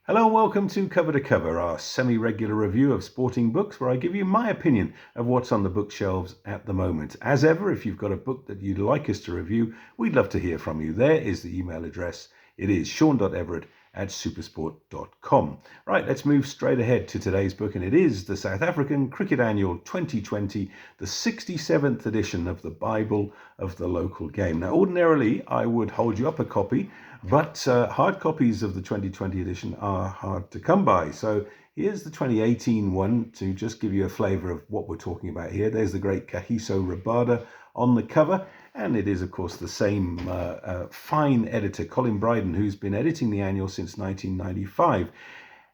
Hello and welcome to Cover to Cover, our semi-regular review of sporting books where I give you my opinion of what's on the bookshelves at the moment. As ever, if you've got a book that you'd like us to review, we'd love to hear from you. There is the email address. It is sean.everett@supersport.com. Right, let's move straight ahead to today's book, and it is the South African Cricket Annual 2020, the 67th edition of the Bible of the Local Game. Now, ordinarily, I would hold you up a copy, but hard copies of the 2020 edition are hard to come by. So here's the 2018 one to just give you a flavour of what we're talking about here. There's the great Kagiso Rabada on the cover. And it is, of course, the same fine editor, Colin Bryden, who's been editing the annual since 1995.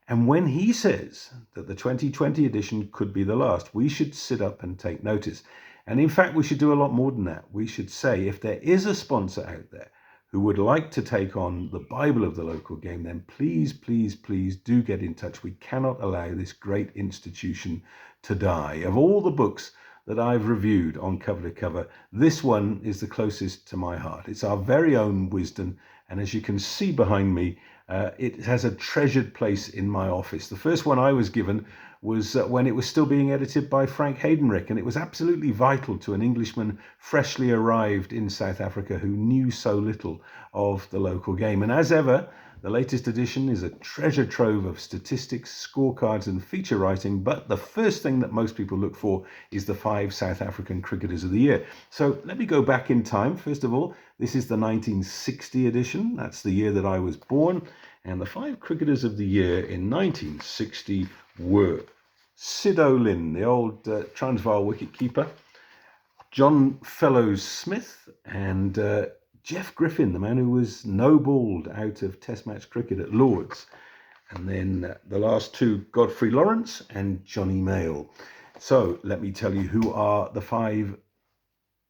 And when he says that the 2020 edition could be the last, we should sit up and take notice. And in fact, we should do a lot more than that. We should say, if there is a sponsor out there who would like to take on the Bible of the Local Game, then please, please, please do get in touch. We cannot allow this great institution to die. Of all the books that I've reviewed on Cover to Cover, this one is the closest to my heart. It's our very own Wisden, and as you can see behind me, it has a treasured place in my office. The first one I was given was when it was still being edited by Frank Haydenrick, and it was absolutely vital to an Englishman freshly arrived in South Africa who knew so little of the local game. And as ever, the latest edition is a treasure trove of statistics, scorecards and feature writing, but the first thing that most people look for is the 5 South African Cricketers of the Year. So let me go back in time. First of all, this is the 1960 edition. That's the year that I was born. And the 5 Cricketers of the Year in 1960 were Sid Olin, the old Transvaal wicketkeeper, John Fellows-Smith, and Jeff Griffin, the man who was no-balled out of Test match cricket at Lords. And then the last 2, Godfrey Lawrence and Johnny Mayle. So let me tell you who are the 5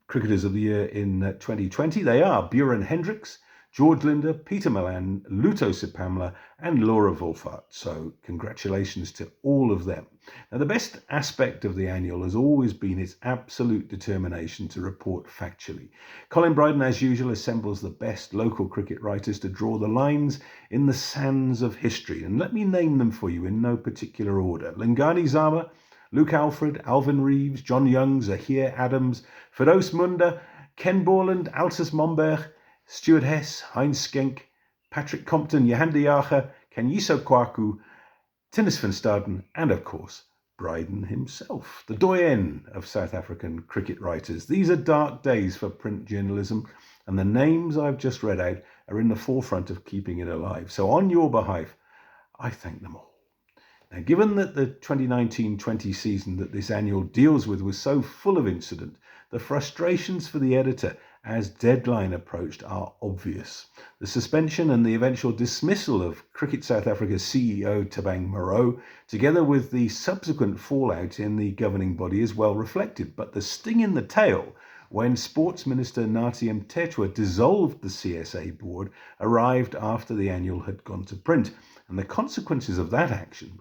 Cricketers of the Year in 2020. They are Buren Hendricks, George Linder, Peter Malan, Luto Sipamla and Laura Wolfart. So congratulations to all of them. Now, the best aspect of the annual has always been its absolute determination to report factually. Colin Bryden, as usual, assembles the best local cricket writers to draw the lines in the sands of history. And let me name them for you in no particular order. Lingani Zama, Luke Alfred, Alvin Reeves, John Young, Zahir Adams, Firdous Munda, Ken Borland, Altus Momberg, Stuart Hess, Heinz Schenk, Patrick Compton, Johan de Jager, Kenyiso Kwaku, Tinus van Staden, and of course, Bryden himself, the doyen of South African cricket writers. These are dark days for print journalism, and the names I've just read out are in the forefront of keeping it alive. So on your behalf, I thank them all. Now, given that the 2019-20 season that this annual deals with was so full of incident, the frustrations for the editor as deadline approached are obvious. The suspension and the eventual dismissal of Cricket South Africa's CEO Thabang Moreau, together with the subsequent fallout in the governing body, is well reflected. But the sting in the tail when Sports Minister Nathi Mthethwa dissolved the CSA board arrived after the annual had gone to print. And the consequences of that action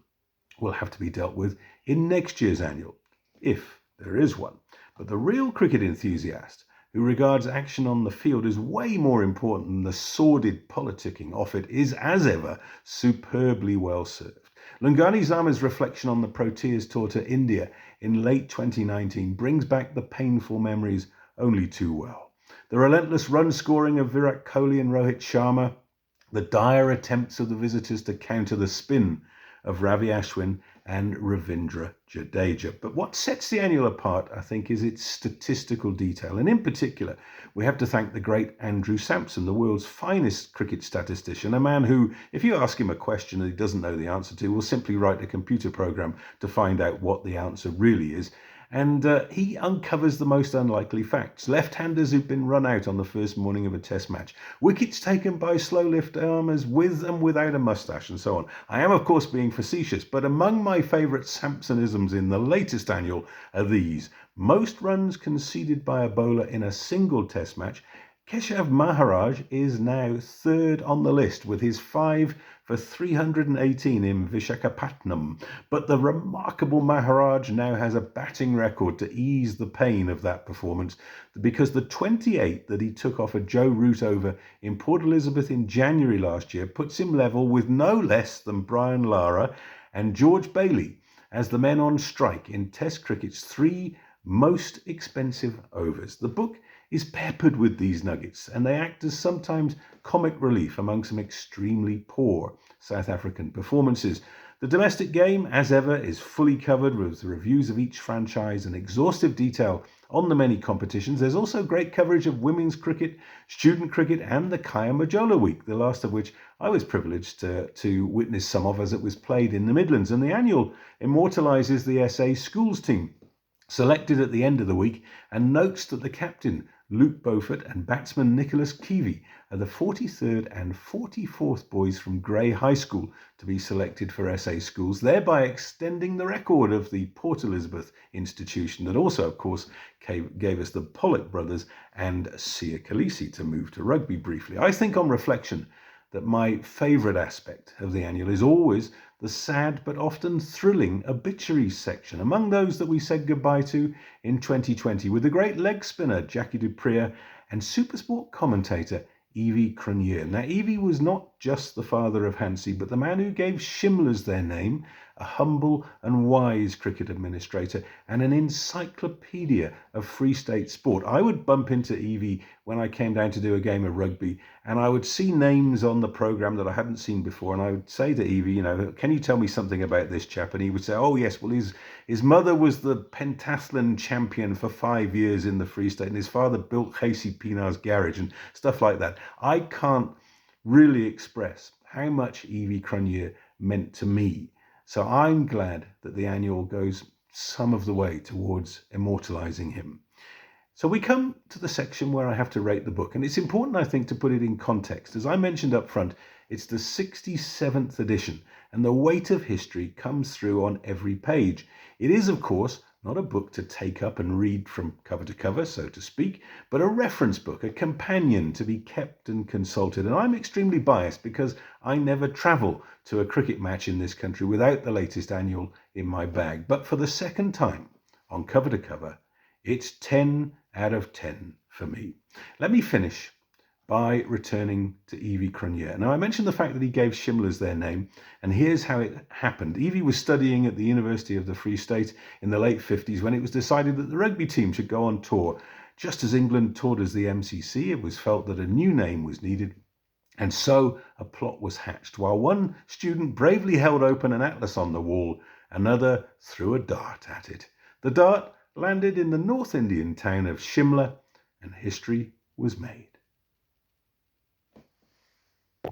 will have to be dealt with in next year's annual, if there is one. But the real cricket enthusiast who regards action on the field as way more important than the sordid politicking of it is, as ever, superbly well served. Lungani Zama's reflection on the Proteas tour to India in late 2019 brings back the painful memories only too well. The relentless run scoring of Virat Kohli and Rohit Sharma, the dire attempts of the visitors to counter the spin of Ravi Ashwin and Ravindra Jadeja. But what sets the annual apart, I think, is its statistical detail. And in particular, we have to thank the great Andrew Sampson, the world's finest cricket statistician, a man who, if you ask him a question that he doesn't know the answer to, will simply write a computer program to find out what the answer really is. And he uncovers the most unlikely facts. Left-handers who've been run out on the first morning of a test match. Wickets taken by slow lift armers with and without a moustache and so on. I am, of course, being facetious, but among my favourite Sampsonisms in the latest annual are these. Most runs conceded by a bowler in a single test match. Keshav Maharaj is now 3rd on the list with his 5 for 318 in Vishakhapatnam. But the remarkable Maharaj now has a batting record to ease the pain of that performance, because the 28 that he took off a Joe Root over in Port Elizabeth in January last year puts him level with no less than Brian Lara and George Bailey as the men on strike in Test cricket's 3 most expensive overs. The book is peppered with these nuggets, and they act as sometimes comic relief among some extremely poor South African performances. The domestic game, as ever, is fully covered with reviews of each franchise and exhaustive detail on the many competitions. There's also great coverage of women's cricket, student cricket, and the Kaya Majola Week, the last of which I was privileged to witness some of as it was played in the Midlands. And the annual immortalises the SA schools team, selected at the end of the week, and notes that the captain, Luke Beaufort, and batsman Nicholas Keevy are the 43rd and 44th boys from Grey High School to be selected for SA schools, thereby extending the record of the Port Elizabeth institution that also, of course, gave us the Pollock brothers and Sia Khaleesi to move to rugby briefly. I think on reflection that my favourite aspect of the annual is always the sad but often thrilling obituary section, among those that we said goodbye to in 2020, with the great leg spinner Jackie du Preez and Supersport commentator Evie Cronje. Now, Evie was not just the father of Hansie, but the man who gave Shimlers their name, a humble and wise cricket administrator, and an encyclopedia of Free State sport. I would bump into Evie when I came down to do a game of rugby, and I would see names on the programme that I hadn't seen before, and I would say to Evie, can you tell me something about this chap? And he would say, oh yes, well his mother was the pentathlon champion for 5 years in the Free State, and his father built Casey Pinar's garage and stuff like that. I can't really express how much Evie Cronje meant to me. So I'm glad that the annual goes some of the way towards immortalising him. So we come to the section where I have to rate the book, and it's important, I think, to put it in context. As I mentioned up front, it's the 67th edition, and the weight of history comes through on every page. It is, of course, not a book to take up and read from cover to cover, so to speak, but a reference book, a companion to be kept and consulted. And I'm extremely biased because I never travel to a cricket match in this country without the latest annual in my bag. But for the second time, on cover to cover, it's 10 out of 10 for me. Let me finish by returning to Evie Cronje. Now, I mentioned the fact that he gave Shimlers their name, and here's how it happened. Evie was studying at the University of the Free State in the late 50s when it was decided that the rugby team should go on tour. Just as England toured as the MCC, it was felt that a new name was needed, and so a plot was hatched. While one student bravely held open an atlas on the wall, another threw a dart at it. The dart landed in the North Indian town of Shimla, and history was made.